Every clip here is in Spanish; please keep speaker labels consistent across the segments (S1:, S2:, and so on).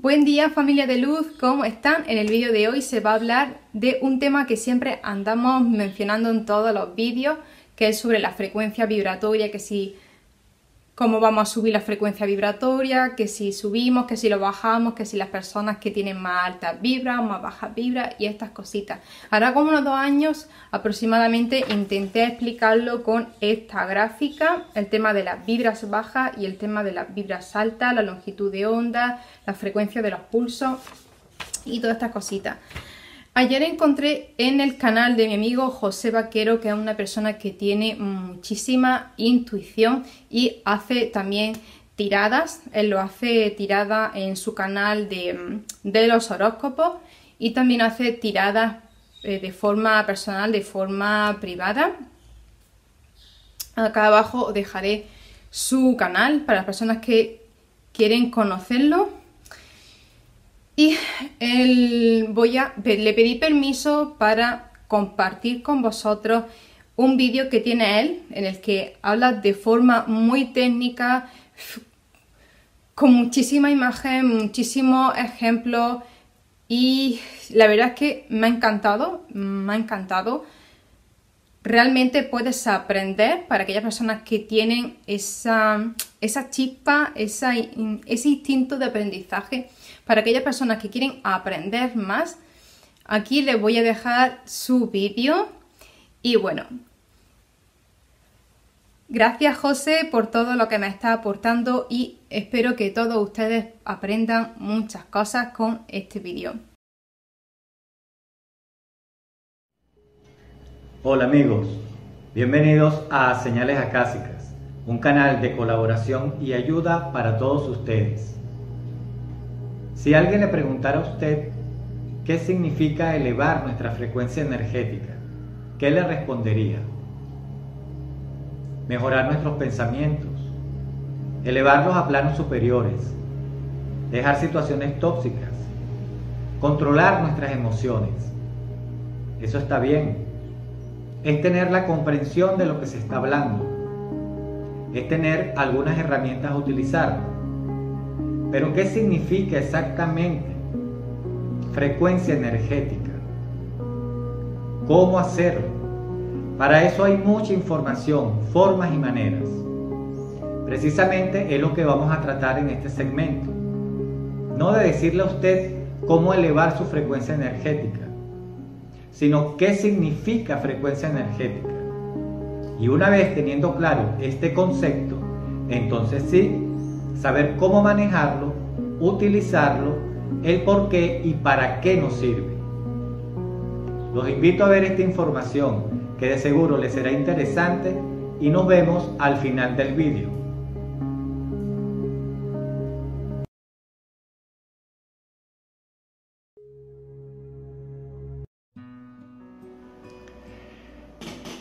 S1: Buen día familia de luz, ¿cómo están? En el vídeo de hoy se va a hablar de un tema que siempre andamos mencionando en todos los vídeos, que es sobre la frecuencia vibratoria, que si cómo vamos a subir la frecuencia vibratoria, que si subimos, que si lo bajamos, que si las personas que tienen más altas vibras, más bajas vibras y estas cositas. Ahora como unos 2 años aproximadamente intenté explicarlo con esta gráfica, el tema de las vibras bajas y el tema de las vibras altas, la longitud de onda, la frecuencia de los pulsos y todas estas cositas. Ayer encontré en el canal de mi amigo José Vaquero, que es una persona que tiene muchísima intuición y hace también tiradas. Él lo hace tirada en su canal de los horóscopos y también hace tiradas de forma personal, de forma privada. Acá abajo os dejaré su canal para las personas que quieren conocerlo. Y le pedí permiso para compartir con vosotros un vídeo que tiene él, en el que habla de forma muy técnica, con muchísima imagen, muchísimos ejemplos, y la verdad es que me ha encantado, Realmente puedes aprender para aquellas personas que tienen esa chispa, ese instinto de aprendizaje. Para aquellas personas que quieren aprender más, aquí les voy a dejar su vídeo. Y bueno, gracias José por todo lo que me está aportando y espero que todos ustedes aprendan muchas cosas con este vídeo.
S2: Hola amigos, bienvenidos a Señales Acásicas, un canal de colaboración y ayuda para todos ustedes. Si alguien le preguntara a usted qué significa elevar nuestra frecuencia energética, ¿qué le respondería? Mejorar nuestros pensamientos, elevarlos a planos superiores, dejar situaciones tóxicas, controlar nuestras emociones. Eso está bien. Es tener la comprensión de lo que se está hablando. Es tener algunas herramientas a utilizar. Pero ¿qué significa exactamente frecuencia energética? ¿Cómo hacerlo? Para eso hay mucha información, formas y maneras. Precisamente es lo que vamos a tratar en este segmento. No de decirle a usted cómo elevar su frecuencia energética, sino qué significa frecuencia energética. Y una vez teniendo claro este concepto, entonces sí, saber cómo manejarlo, utilizarlo, el por qué y para qué nos sirve. Los invito a ver esta información, que de seguro les será interesante, y nos vemos al final del vídeo.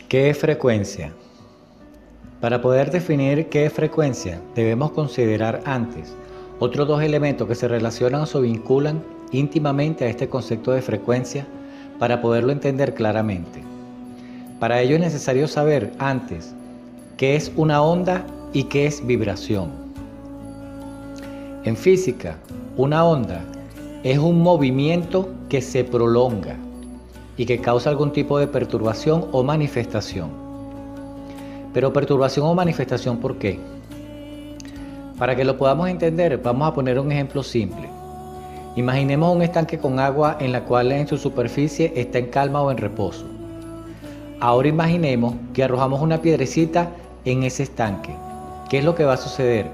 S2: ¿Qué es frecuencia? Para poder definir qué es frecuencia, debemos considerar antes otros 2 elementos que se relacionan o se vinculan íntimamente a este concepto de frecuencia para poderlo entender claramente. Para ello es necesario saber antes qué es una onda y qué es vibración. En física, una onda es un movimiento que se prolonga y que causa algún tipo de perturbación o manifestación. Pero perturbación o manifestación, ¿por qué? Para que lo podamos entender, vamos a poner un ejemplo simple. Imaginemos un estanque con agua en la cual en su superficie está en calma o en reposo. Ahora imaginemos que arrojamos una piedrecita en ese estanque. ¿Qué es lo que va a suceder?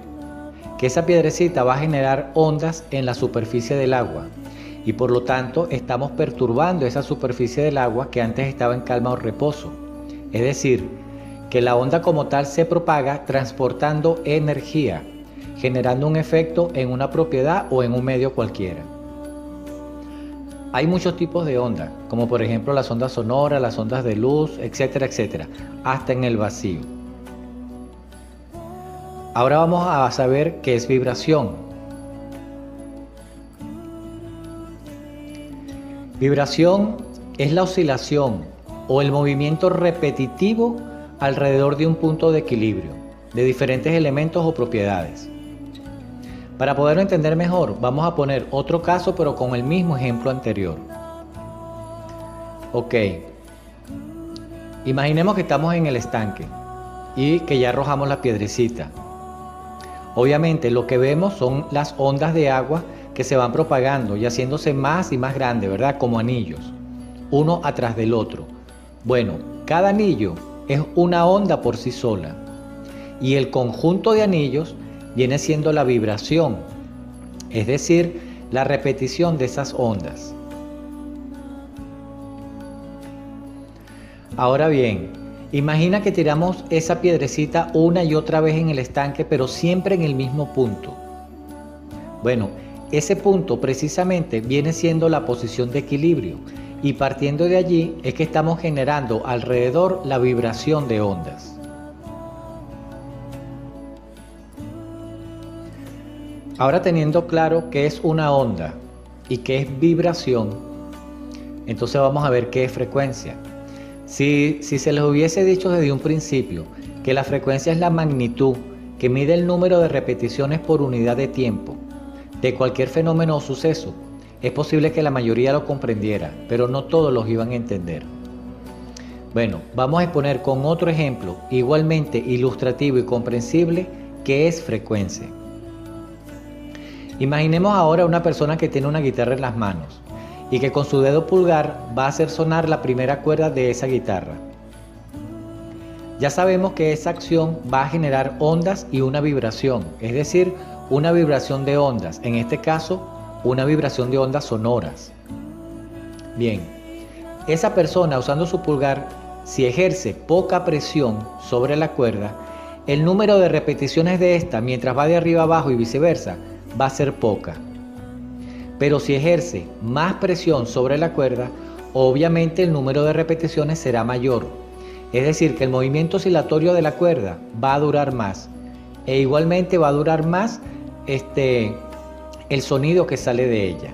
S2: Que esa piedrecita va a generar ondas en la superficie del agua y por lo tanto estamos perturbando esa superficie del agua que antes estaba en calma o reposo. Es decir, que la onda como tal se propaga transportando energía, generando un efecto en una propiedad o en un medio cualquiera. Hay muchos tipos de ondas, como por ejemplo las ondas sonoras, las ondas de luz, etcétera, etcétera, hasta en el vacío. Ahora vamos a saber qué es vibración. Vibración es la oscilación o el movimiento repetitivo alrededor de un punto de equilibrio de diferentes elementos o propiedades. Para poderlo entender mejor, vamos a poner otro caso pero con el mismo ejemplo anterior. Ok, imaginemos que estamos en el estanque y que ya arrojamos la piedrecita. Obviamente lo que vemos son las ondas de agua que se van propagando y haciéndose más y más grandes, ¿verdad? Como anillos, uno atrás del otro. Bueno, cada anillo es una onda por sí sola y el conjunto de anillos viene siendo la vibración, es decir, la repetición de esas ondas. Ahora bien, imagina que tiramos esa piedrecita una y otra vez en el estanque, pero siempre en el mismo punto. Bueno, ese punto precisamente viene siendo la posición de equilibrio y partiendo de allí es que estamos generando alrededor la vibración de ondas. Ahora teniendo claro qué es una onda y qué es vibración, entonces vamos a ver qué es frecuencia. Si se les hubiese dicho desde un principio que la frecuencia es la magnitud que mide el número de repeticiones por unidad de tiempo de cualquier fenómeno o suceso, es posible que la mayoría lo comprendiera, pero no todos los iban a entender. Bueno, vamos a exponer con otro ejemplo igualmente ilustrativo y comprensible qué es frecuencia. Imaginemos ahora una persona que tiene una guitarra en las manos y que con su dedo pulgar va a hacer sonar la primera cuerda de esa guitarra. Ya sabemos que esa acción va a generar ondas y una vibración, es decir, una vibración de ondas, en este caso, una vibración de ondas sonoras. Bien, esa persona usando su pulgar, si ejerce poca presión sobre la cuerda, el número de repeticiones de esta mientras va de arriba abajo y viceversa, va a ser poca. Pero si ejerce más presión sobre la cuerda, obviamente el número de repeticiones será mayor. Es decir, que el movimiento oscilatorio de la cuerda va a durar más. E igualmente va a durar más el sonido que sale de ella.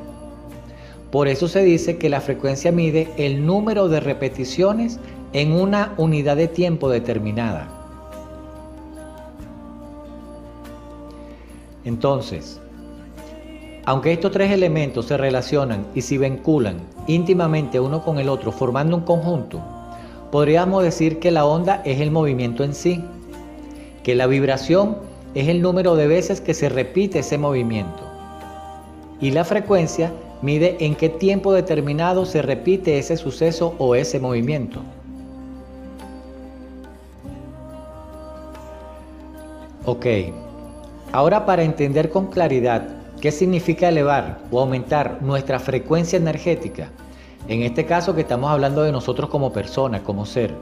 S2: Por eso se dice que la frecuencia mide el número de repeticiones en una unidad de tiempo determinada. Entonces, aunque estos tres elementos se relacionan y se vinculan íntimamente uno con el otro formando un conjunto, podríamos decir que la onda es el movimiento en sí, que la vibración es el número de veces que se repite ese movimiento y la frecuencia mide en qué tiempo determinado se repite ese suceso o ese movimiento. Ok, ahora para entender con claridad ¿qué significa elevar o aumentar nuestra frecuencia energética? En este caso que estamos hablando de nosotros como persona, como ser.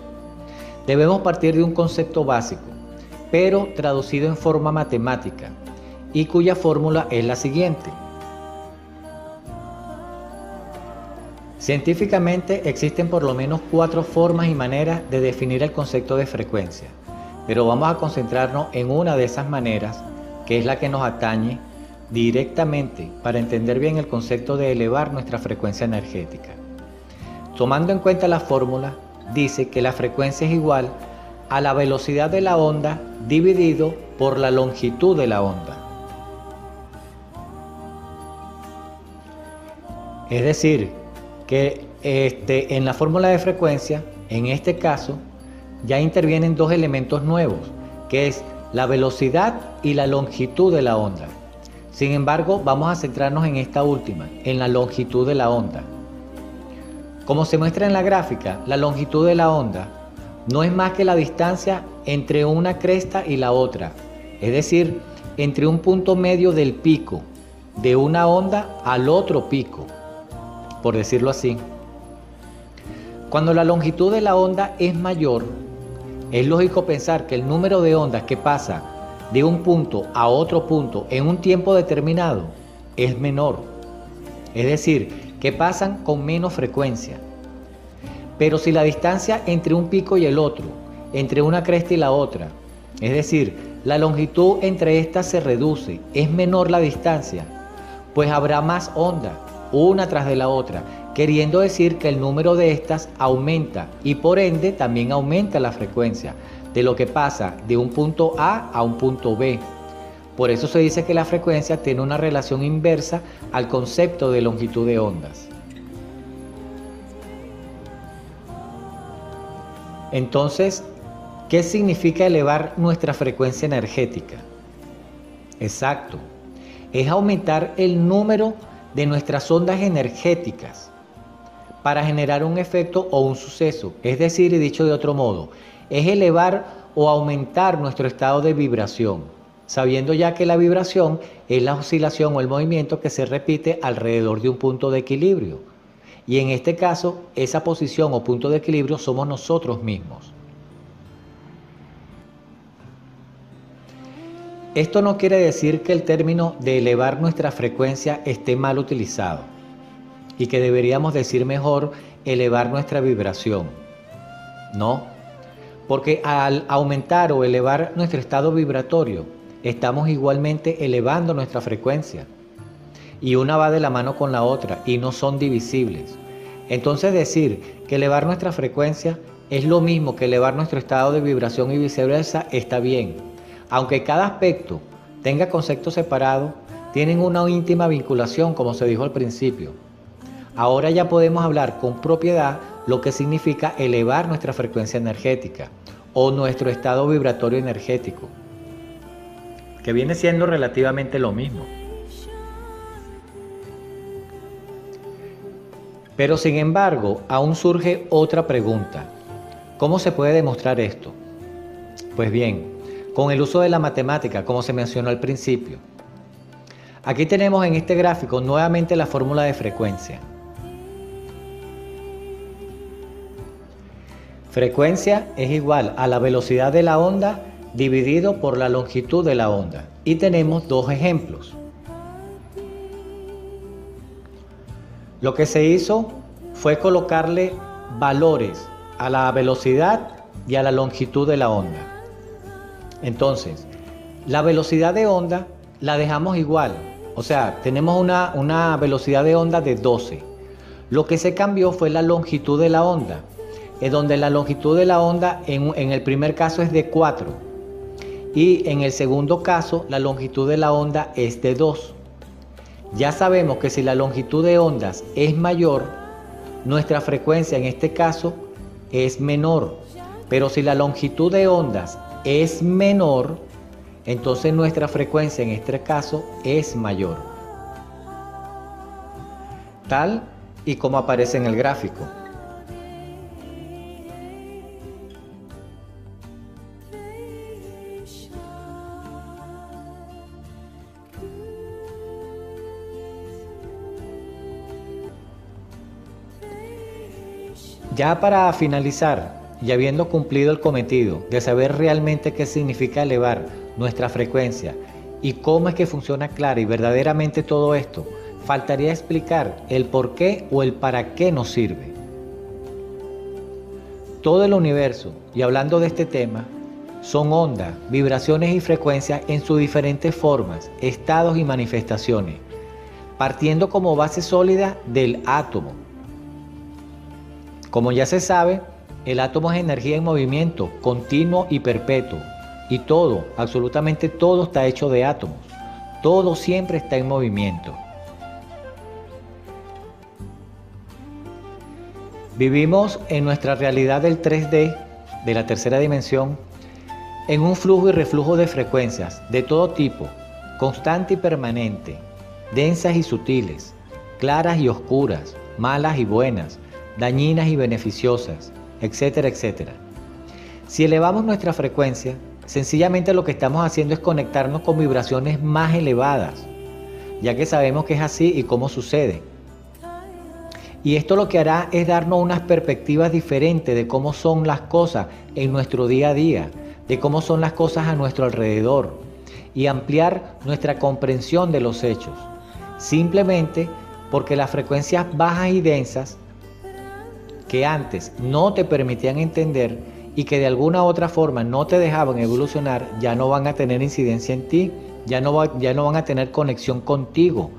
S2: Debemos partir de un concepto básico, pero traducido en forma matemática, y cuya fórmula es la siguiente. Científicamente existen por lo menos 4 formas y maneras de definir el concepto de frecuencia, pero vamos a concentrarnos en una de esas maneras, que es la que nos atañe directamente para entender bien el concepto de elevar nuestra frecuencia energética. Tomando en cuenta la fórmula, dice que la frecuencia es igual a la velocidad de la onda dividido por la longitud de la onda. Es decir, que en la fórmula de frecuencia, en este caso, ya intervienen 2 elementos nuevos, que es la velocidad y la longitud de la onda. Sin embargo, vamos a centrarnos en esta última, en la longitud de la onda. Como se muestra en la gráfica, la longitud de la onda no es más que la distancia entre una cresta y la otra, es decir, entre un punto medio del pico de una onda al otro pico, por decirlo así. Cuando la longitud de la onda es mayor, es lógico pensar que el número de ondas que pasa de un punto a otro punto en un tiempo determinado es menor, es decir, que pasan con menos frecuencia. Pero si la distancia entre un pico y el otro, entre una cresta y la otra, es decir, la longitud entre estas se reduce, es menor la distancia, pues habrá más ondas, una tras de la otra, queriendo decir que el número de estas aumenta y por ende también aumenta la frecuencia de lo que pasa de un punto A a un punto B. Por eso se dice que la frecuencia tiene una relación inversa al concepto de longitud de ondas. Entonces, ¿qué significa elevar nuestra frecuencia energética? Exacto, es aumentar el número de nuestras ondas energéticas para generar un efecto o un suceso. Es decir, y dicho de otro modo, es elevar o aumentar nuestro estado de vibración, sabiendo ya que la vibración es la oscilación o el movimiento que se repite alrededor de un punto de equilibrio. Y en este caso, esa posición o punto de equilibrio somos nosotros mismos. Esto no quiere decir que el término de elevar nuestra frecuencia esté mal utilizado y que deberíamos decir mejor elevar nuestra vibración. No, porque al aumentar o elevar nuestro estado vibratorio, estamos igualmente elevando nuestra frecuencia. Y una va de la mano con la otra y no son divisibles. Entonces decir que elevar nuestra frecuencia es lo mismo que elevar nuestro estado de vibración y viceversa está bien. Aunque cada aspecto tenga conceptos separados, tienen una íntima vinculación, como se dijo al principio. Ahora ya podemos hablar con propiedad lo que significa elevar nuestra frecuencia energética o nuestro estado vibratorio energético, que viene siendo relativamente lo mismo. Pero sin embargo, aún surge otra pregunta. ¿Cómo se puede demostrar esto? Pues bien, con el uso de la matemática, como se mencionó al principio. Aquí tenemos en este gráfico nuevamente la fórmula de frecuencia. Frecuencia es igual a la velocidad de la onda dividido por la longitud de la onda. Y tenemos dos ejemplos. Lo que se hizo fue colocarle valores a la velocidad y a la longitud de la onda. Entonces, la velocidad de onda la dejamos igual. O sea, tenemos una velocidad de onda de 12. Lo que se cambió fue la longitud de la onda, en donde la longitud de la onda en el primer caso es de 4 y en el segundo caso la longitud de la onda es de 2. Ya sabemos que si la longitud de ondas es mayor, nuestra frecuencia en este caso es menor, pero si la longitud de ondas es menor, entonces nuestra frecuencia en este caso es mayor. Tal y como aparece en el gráfico. Ya para finalizar, y habiendo cumplido el cometido de saber realmente qué significa elevar nuestra frecuencia y cómo es que funciona clara y verdaderamente todo esto, faltaría explicar el por qué o el para qué nos sirve. Todo el universo, y hablando de este tema, son ondas, vibraciones y frecuencias en sus diferentes formas, estados y manifestaciones, partiendo como base sólida del átomo. Como ya se sabe, el átomo es energía en movimiento, continuo y perpetuo. Y todo, absolutamente todo está hecho de átomos. Todo siempre está en movimiento. Vivimos en nuestra realidad del 3D, de la tercera dimensión, en un flujo y reflujo de frecuencias de todo tipo, constante y permanente, densas y sutiles, claras y oscuras, malas y buenas, dañinas y beneficiosas, etcétera, etcétera. Si elevamos nuestra frecuencia, sencillamente lo que estamos haciendo es conectarnos con vibraciones más elevadas, ya que sabemos que es así y cómo sucede. Y esto lo que hará es darnos unas perspectivas diferentes de cómo son las cosas en nuestro día a día, de cómo son las cosas a nuestro alrededor y ampliar nuestra comprensión de los hechos, simplemente porque las frecuencias bajas y densas que antes no te permitían entender y que de alguna u otra forma no te dejaban evolucionar, ya no van a tener incidencia en ti, ya no van a tener conexión contigo,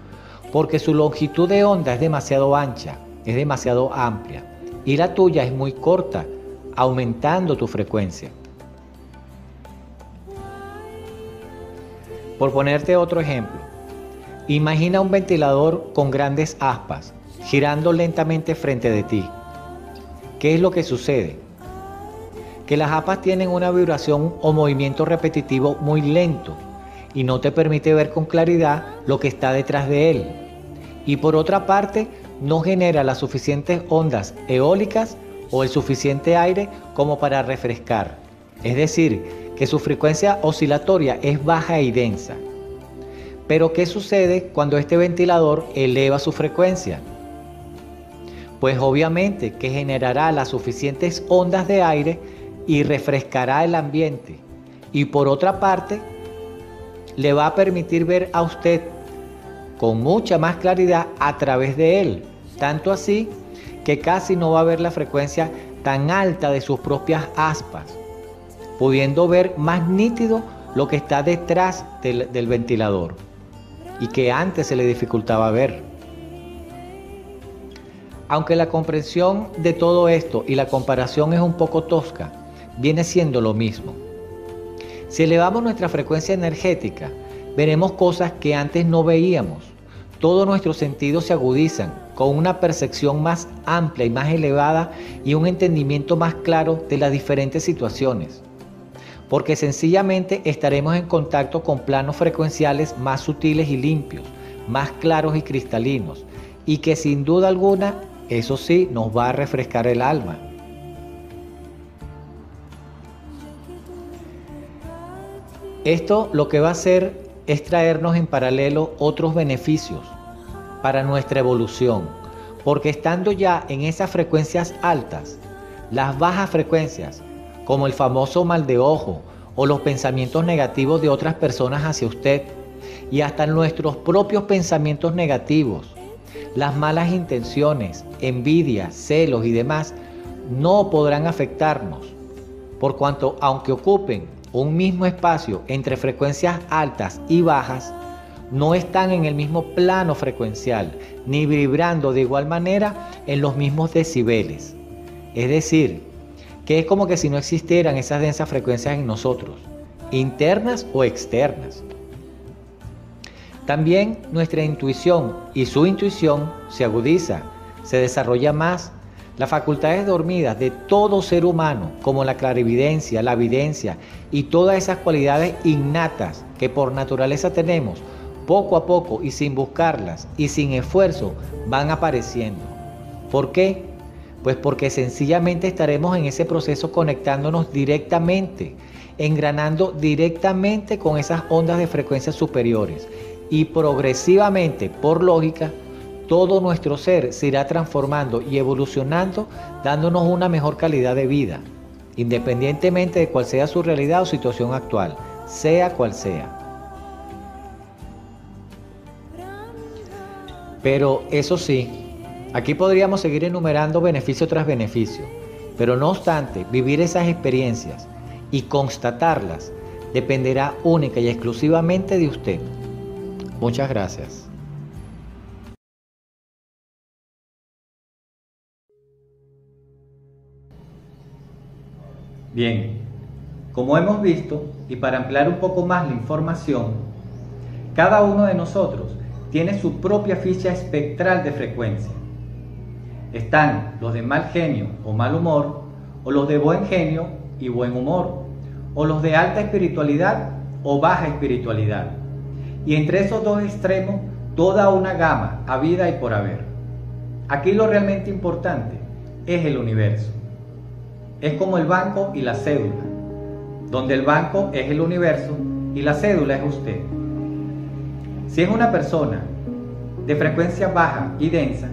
S2: porque su longitud de onda es demasiado ancha, es demasiado amplia, y la tuya es muy corta, aumentando tu frecuencia. Por ponerte otro ejemplo, imagina un ventilador con grandes aspas girando lentamente frente de ti. ¿Qué es lo que sucede? Que las aspas tienen una vibración o movimiento repetitivo muy lento y no te permite ver con claridad lo que está detrás de él. Y por otra parte, no genera las suficientes ondas eólicas o el suficiente aire como para refrescar. Es decir, que su frecuencia oscilatoria es baja y densa. Pero ¿qué sucede cuando este ventilador eleva su frecuencia? Pues obviamente que generará las suficientes ondas de aire y refrescará el ambiente. Y por otra parte, le va a permitir ver a usted con mucha más claridad a través de él. Tanto así que casi no va a ver la frecuencia tan alta de sus propias aspas, pudiendo ver más nítido lo que está detrás del ventilador y que antes se le dificultaba ver. Aunque la comprensión de todo esto y la comparación es un poco tosca, viene siendo lo mismo. Si elevamos nuestra frecuencia energética, veremos cosas que antes no veíamos. Todos nuestros sentidos se agudizan con una percepción más amplia y más elevada y un entendimiento más claro de las diferentes situaciones. Porque sencillamente estaremos en contacto con planos frecuenciales más sutiles y limpios, más claros y cristalinos, y que sin duda alguna, eso sí, nos va a refrescar el alma. Esto lo que va a hacer es traernos en paralelo otros beneficios para nuestra evolución, porque estando ya en esas frecuencias altas, las bajas frecuencias, como el famoso mal de ojo o los pensamientos negativos de otras personas hacia usted, y hasta nuestros propios pensamientos negativos, las malas intenciones, envidia, celos y demás, no podrán afectarnos, por cuanto aunque ocupen un mismo espacio entre frecuencias altas y bajas, no están en el mismo plano frecuencial, ni vibrando de igual manera en los mismos decibeles. Es decir, que es como que si no existieran esas densas frecuencias en nosotros, internas o externas. También nuestra intuición y su intuición se agudiza, se desarrolla más. Las facultades dormidas de todo ser humano, como la clarividencia, la videncia y todas esas cualidades innatas que por naturaleza tenemos, poco a poco y sin buscarlas y sin esfuerzo van apareciendo. ¿Por qué? Pues porque sencillamente estaremos en ese proceso conectándonos directamente, engranando directamente con esas ondas de frecuencias superiores y progresivamente, por lógica, todo nuestro ser se irá transformando y evolucionando, dándonos una mejor calidad de vida, independientemente de cuál sea su realidad o situación actual, sea cual sea. Pero eso sí, aquí podríamos seguir enumerando beneficio tras beneficio, pero no obstante, vivir esas experiencias y constatarlas dependerá única y exclusivamente de usted. Muchas gracias. Bien, como hemos visto, y para ampliar un poco más la información, cada uno de nosotros tiene su propia ficha espectral de frecuencia. Están los de mal genio o mal humor, o los de buen genio y buen humor, o los de alta espiritualidad o baja espiritualidad. Y entre esos dos extremos, toda una gama habida y por haber. Aquí lo realmente importante es el universo. Es como el banco y la cédula, donde el banco es el universo y la cédula es usted. Si es una persona de frecuencia baja y densa,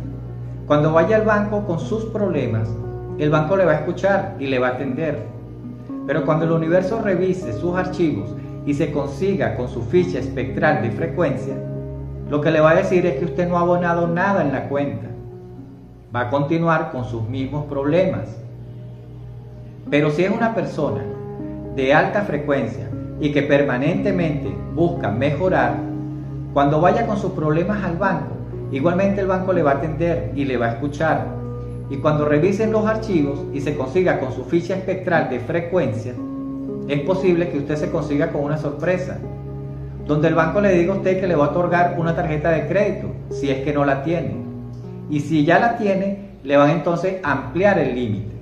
S2: cuando vaya al banco con sus problemas, el banco le va a escuchar y le va a atender. Pero cuando el universo revise sus archivos y se consiga con su ficha espectral de frecuencia, lo que le va a decir es que usted no ha abonado nada en la cuenta. Va a continuar con sus mismos problemas. Pero si es una persona de alta frecuencia y que permanentemente busca mejorar, cuando vaya con sus problemas al banco, igualmente el banco le va a atender y le va a escuchar. Y cuando revisen los archivos y se consiga con su ficha espectral de frecuencia, es posible que usted se consiga con una sorpresa. donde el banco le diga a usted que le va a otorgar una tarjeta de crédito, si es que no la tiene. Y si ya la tiene, le van entonces a ampliar el límite.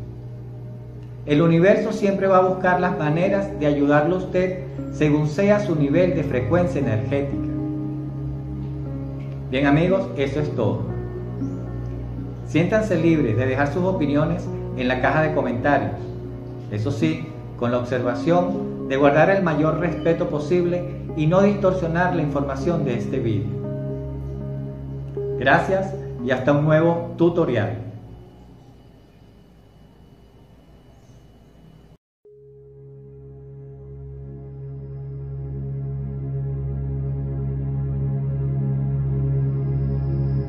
S2: El universo siempre va a buscar las maneras de ayudarlo a usted según sea su nivel de frecuencia energética. Bien amigos, eso es todo. Siéntanse libres de dejar sus opiniones en la caja de comentarios. Eso sí, con la observación de guardar el mayor respeto posible y no distorsionar la información de este vídeo. Gracias y hasta un nuevo tutorial.